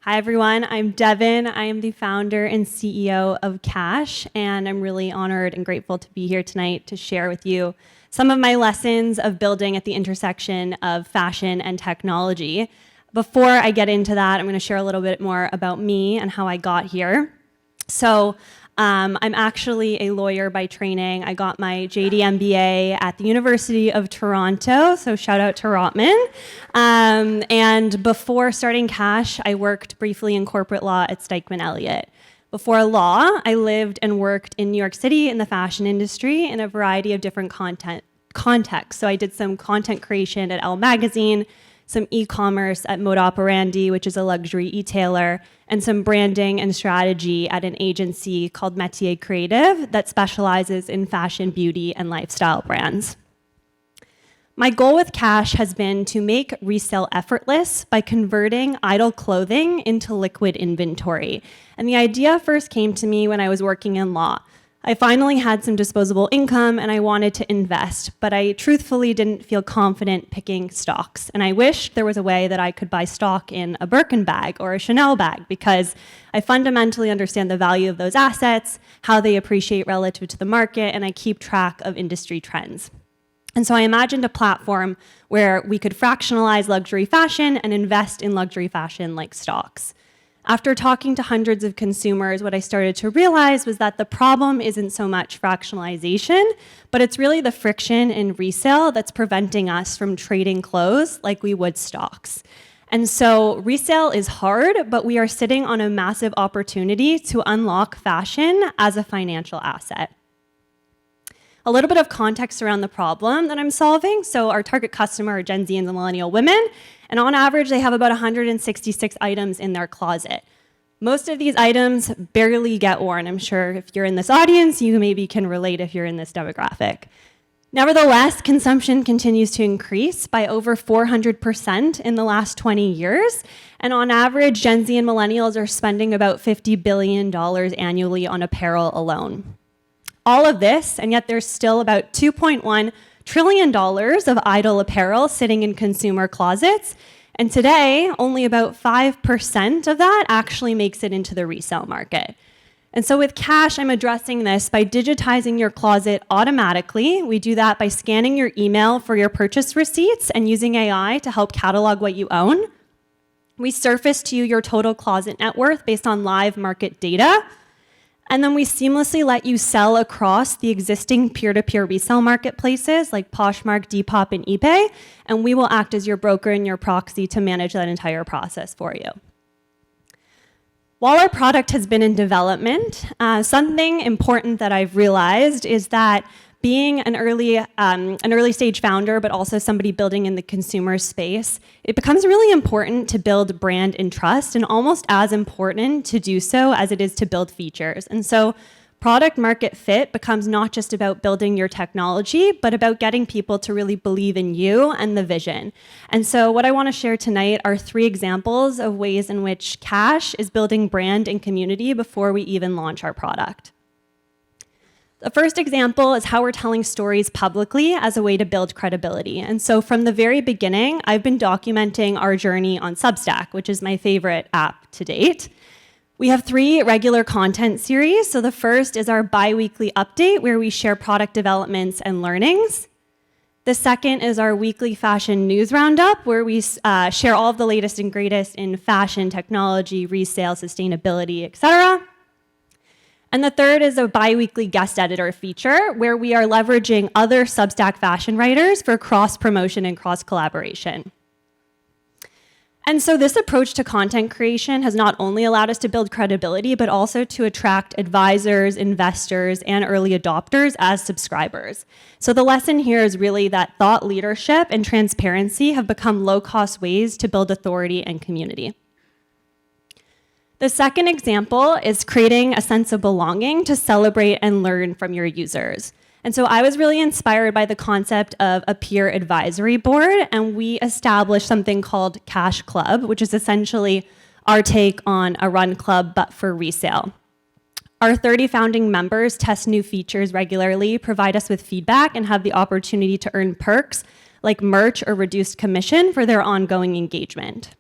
Hi everyone, I'm Devyn. I am the founder and CEO of Cash, and I'm really honored and grateful to be here tonight to share with you some of my lessons of building at the intersection of fashion and technology. Before I get into that, I'm going to share a little bit more about me and how I got here. I'm actually a lawyer by training. I got my JD MBA at the University of Toronto, so shout out to Rotman. And before starting Cash, I worked briefly in corporate law at Stikeman Elliott. Before law, I lived and worked in New York City in the fashion industry in a variety of different contexts. So I did some content creation at Elle Magazine, some e-commerce at Mode Operandi, which is a luxury e-tailer, and some branding and strategy at an agency called Métier Creative that specializes in fashion, beauty, and lifestyle brands. My goal with Cash has been to make resale effortless by converting idle clothing into liquid inventory. And the idea first came to me when I was working in law. I finally had some disposable income and I wanted to invest, but I truthfully didn't feel confident picking stocks. And I wished there was a way that I could buy stock in a Birkin bag or a Chanel bag because I fundamentally understand the value of those assets, how they appreciate relative to the market, and I keep track of industry trends. And so I imagined a platform where we could fractionalize luxury fashion and invest in luxury fashion like stocks. After talking to hundreds of consumers, what I started to realize was that the problem isn't so much fractionalization, but it's really the friction in resale that's preventing us from trading clothes like we would stocks. And so resale is hard, but we are sitting on a massive opportunity to unlock fashion as a financial asset. A little bit of context around the problem that I'm solving. So our target customer are Gen Z and millennial women, and on average, they have about 166 items in their closet. Most of these items barely get worn. I'm sure if you're in this audience, you maybe can relate if you're in this demographic. Nevertheless, consumption continues to increase by over 400% in the last 20 years. And on average, Gen Z and millennials are spending about $50 billion annually on apparel alone. All of this, and yet there's still about $2.1 trillion of idle apparel sitting in consumer closets. And today, only about 5% of that actually makes it into the resale market. And so with Cash, I'm addressing this by digitizing your closet automatically. We do that by scanning your email for your purchase receipts and using AI to help catalog what you own. We surface to you your total closet net worth based on live market data. And then we seamlessly let you sell across the existing peer-to-peer resale marketplaces like Poshmark, Depop, and eBay, and we will act as your broker and your proxy to manage that entire process for you. While our product has been in development, something important that I've realized is that being an early stage founder, but also somebody building in the consumer space, it becomes really important to build brand and trust, and almost as important to do so as it is to build features. And so product market fit becomes not just about building your technology, but about getting people to really believe in you and the vision. And so what I want to share tonight are 3 examples of ways in which Cash is building brand and community before we even launch our product. The first example is how we're telling stories publicly as a way to build credibility. And so from the very beginning, I've been documenting our journey on Substack, which is my favorite app to date. We have 3 regular content series. So the first is our bi-weekly update where we share product developments and learnings. The second is our weekly fashion news roundup where we share all of the latest and greatest in fashion, technology, resale, sustainability, etc. And the third is a bi-weekly guest editor feature where we are leveraging other Substack fashion writers for cross-promotion and cross-collaboration. And so this approach to content creation has not only allowed us to build credibility, but also to attract advisors, investors, and early adopters as subscribers. So the lesson here is really that thought leadership and transparency have become low-cost ways to build authority and community. The second example is creating a sense of belonging to celebrate and learn from your users. And so I was really inspired by the concept of a peer advisory board, and we established something called Cash Club, which is essentially our take on a run club, but for resale. Our 30 founding members test new features regularly, provide us with feedback, and have the opportunity to earn perks like merch or reduced commission for their ongoing engagement.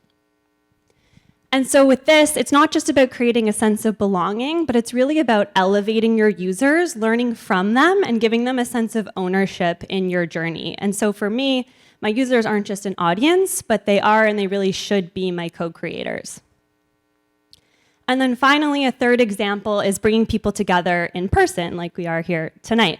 And so with this, it's not just about creating a sense of belonging, but it's really about elevating your users, learning from them, and giving them a sense of ownership in your journey. And so for me, my users aren't just an audience, but they are and they really should be my co-creators. And then finally, a third example is bringing people together in person, like we are here tonight.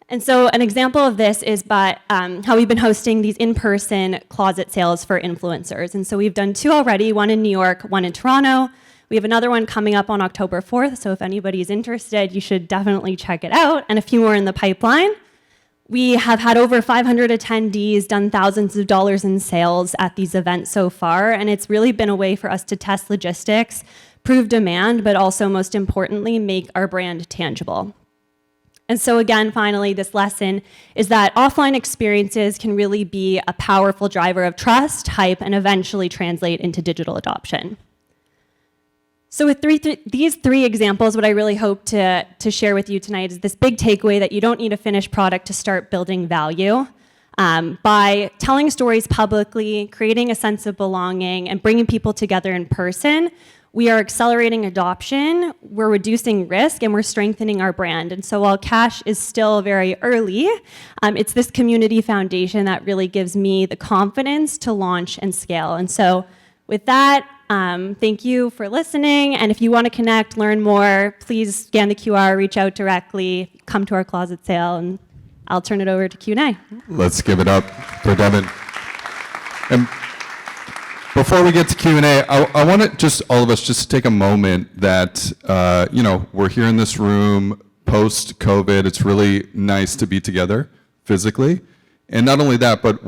And so an example of this is how we've been hosting these in-person closet sales for influencers. And so we've done 2 already, one in New York, one in Toronto. We have another one coming up on October 4th, so if anybody's interested, you should definitely check it out, and a few more in the pipeline. We have had over 500 attendees, done thousands of dollars in sales at these events so far, and it's really been a way for us to test logistics, prove demand, but also, most importantly, make our brand tangible. And so again, finally, this lesson is that offline experiences can really be a powerful driver of trust, hype, and eventually translate into digital adoption. So with these 3 examples, what I really hope to share with you tonight is this big takeaway that you don't need a finished product to start building value. By telling stories publicly, creating a sense of belonging, and bringing people together in person, we are accelerating adoption, we're reducing risk, and we're strengthening our brand. And so while Cash is still very early, it's this community foundation that really gives me the confidence to launch and scale. And so with that, thank you for listening. And if you want to connect, learn more, please scan the QR, reach out directly, come to our closet sale, and I'll turn it over to Q&A. Let's give it up for Devyn. And before we get to Q&A, I want to just, all of us, just take a moment that, we're here in this room post-COVID. It's really nice to be together physically. And not only that, but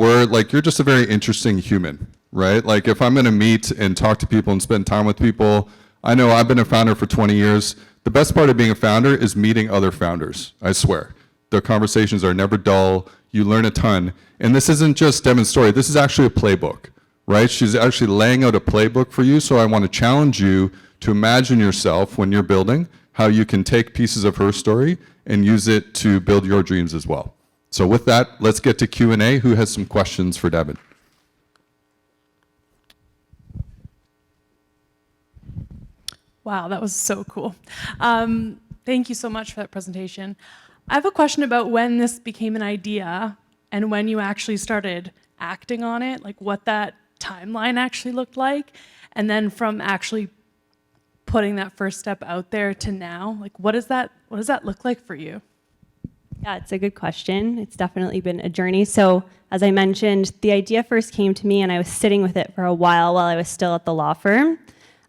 you're just a very interesting human, right? Like if I'm going to meet and talk to people and spend time with people, I know I've been a founder for 20 years. The best part of being a founder is meeting other founders, I swear. The conversations are never dull. You learn a ton. And this isn't just Devyn's story. This is actually a playbook. Right? She's actually laying out a playbook for you, so I want to challenge you to imagine yourself when you're building, how you can take pieces of her story and use it to build your dreams as well. So with that, let's get to Q&A. Who has some questions for Devyn? Wow, that was so cool. Thank you so much for that presentation. I have a question about when this became an idea and when you actually started acting on it, like what that timeline actually looked like, and then from actually putting that first step out there to now, like what does that look like for you? Yeah, it's a good question. It's definitely been a journey. So as I mentioned, the idea first came to me and I was sitting with it for a while I was still at the law firm.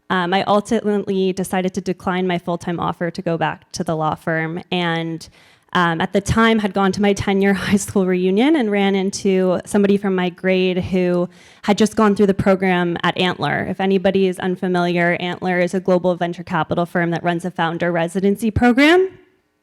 I ultimately decided to decline my full-time offer to go back to the law firm, and at the time had gone to my 10-year high school reunion and ran into somebody from my grade who had just gone through the program at Antler. If anybody is unfamiliar, Antler is a global venture capital firm that runs a founder residency program.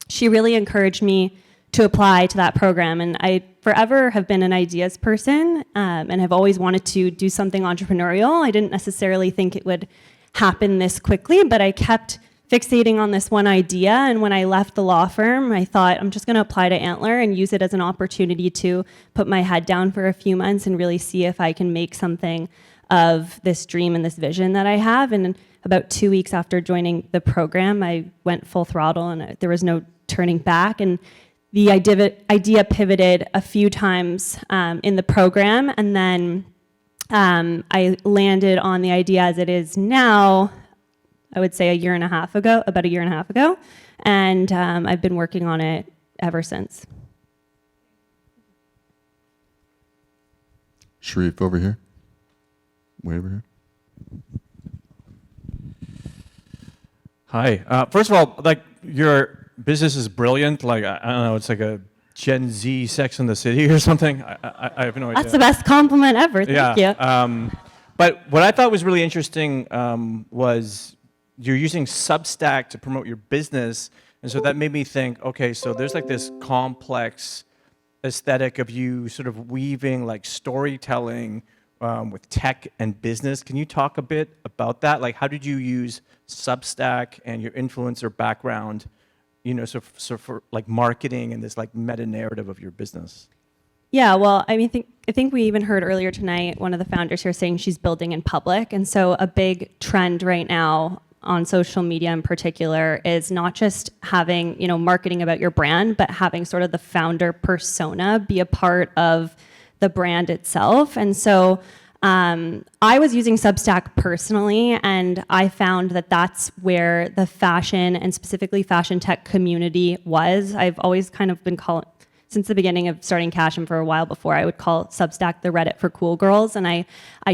She really encouraged me to apply to that program, and I forever have been an ideas person and have always wanted to do something entrepreneurial. I didn't necessarily think it would happen this quickly, but I kept fixating on this one idea, and when I left the law firm, I thought I'm just going to apply to Antler and use it as an opportunity to put my head down for a few months and really see if I can make something of this dream and this vision that I have. And about 2 weeks after joining the program, I went full throttle and there was no turning back. And the idea pivoted a few times in the program, and then I landed on the idea as it is now, I would say about a year and a half ago, and I've been working on it ever since. Sharif, over here. Way over here. Hi. First of all, like your business is brilliant. Like I don't know, it's like a Gen Z Sex in the City or something. I have no idea. That's the best compliment ever. Thank you. But what I thought was really interesting was you're using Substack to promote your business, and so that made me think, okay, so there's like this complex aesthetic of you sort of weaving like storytelling with tech and business. Can you talk a bit about that? Like, how did you use Substack and your influencer background, so for like marketing and this like meta narrative of your business? Yeah, well, I think we even heard earlier tonight one of the founders here saying she's building in public, and so a big trend right now on social media in particular is not just having, marketing about your brand, but having sort of the founder persona be a part of the brand itself. And so I was using Substack personally, and I found that that's where the fashion and specifically fashion tech community was. I've always kind of been calling, since the beginning of starting Cash and for a while before, I would call Substack the Reddit for cool girls. And I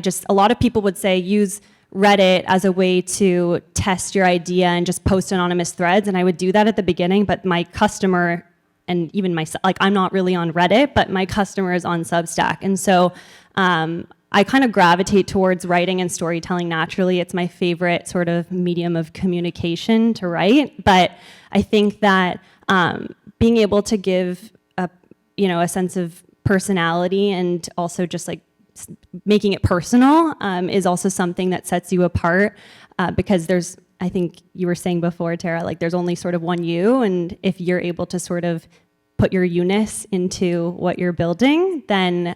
just, a lot of people would say use Reddit as a way to test your idea and just post anonymous threads. And I would do that at the beginning, but my customer and even myself, like I'm not really on Reddit, but my customer is on Substack. And so I kind of gravitate towards writing and storytelling naturally. It's my favorite sort of medium of communication to write. But I think that being able to give a sense of personality and also just like making it personal is also something that sets you apart because I think you were saying before, Tara, like there's only sort of one you, and if you're able to sort of put your you-ness into what you're building, then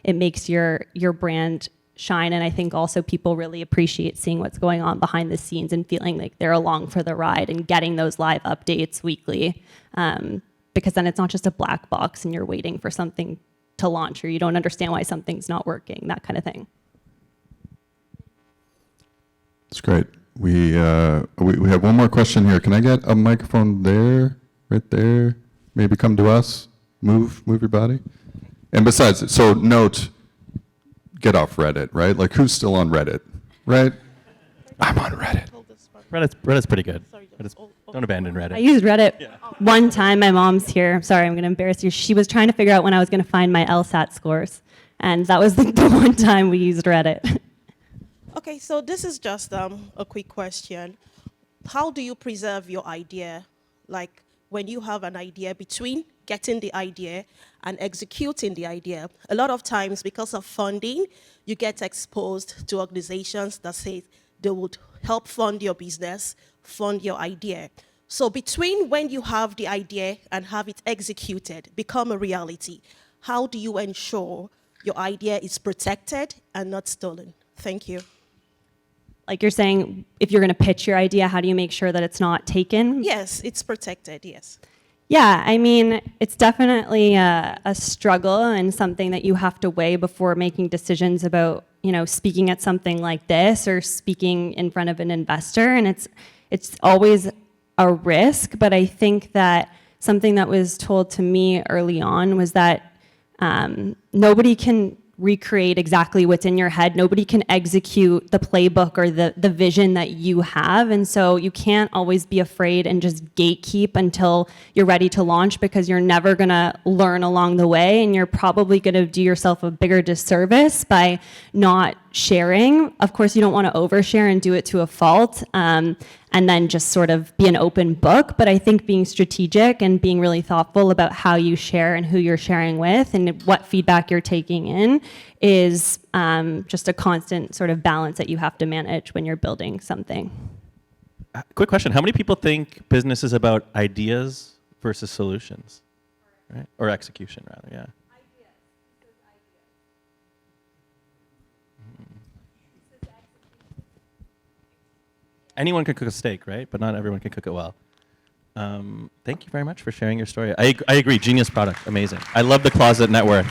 it makes your brand shine. And I think also people really appreciate seeing what's going on behind the scenes and feeling like they're along for the ride and getting those live updates weekly. Because then it's not just a black box and you're waiting for something to launch or you don't understand why something's not working, that kind of thing. That's great. We have one more question here. Can I get a microphone there, right there? Maybe come to us. Move your body. And besides, so note, get off Reddit, right? Like who's still on Reddit, right? I'm on Reddit. Reddit's pretty good. Don't abandon Reddit. I used Reddit one time. My mom's here. I'm sorry, I'm going to embarrass you. She was trying to figure out when I was going to find my LSAT scores. And that was the one time we used Reddit. Okay, so this is just a quick question. How do you preserve your idea? Like when you have an idea between getting the idea and executing the idea. A lot of times because of funding, you get exposed to organizations that say they would help fund your business, fund your idea. So between when you have the idea and have it executed, become a reality, how do you ensure your idea is protected and not stolen? Thank you. Like you're saying, if you're going to pitch your idea, how do you make sure that it's not taken? Yes, it's protected, yes. Yeah, I mean, it's definitely a struggle and something that you have to weigh before making decisions about, speaking at something like this or speaking in front of an investor. And it's always a risk, but I think that something that was told to me early on was that nobody can recreate exactly what's in your head. Nobody can execute the playbook or the vision that you have. And so you can't always be afraid and just gatekeep until you're ready to launch because you're never going to learn along the way. And you're probably going to do yourself a bigger disservice by not sharing. Of course, you don't want to overshare and do it to a fault. And then just sort of be an open book. But I think being strategic and being really thoughtful about how you share and who you're sharing with and what feedback you're taking in is just a constant sort of balance that you have to manage when you're building something. Quick question. How many people think business is about ideas versus solutions? Right? Or execution, rather, yeah. Anyone can cook a steak, right? But not everyone can cook it well. Thank you very much for sharing your story. I agree. Genius product. Amazing. I love the closet network.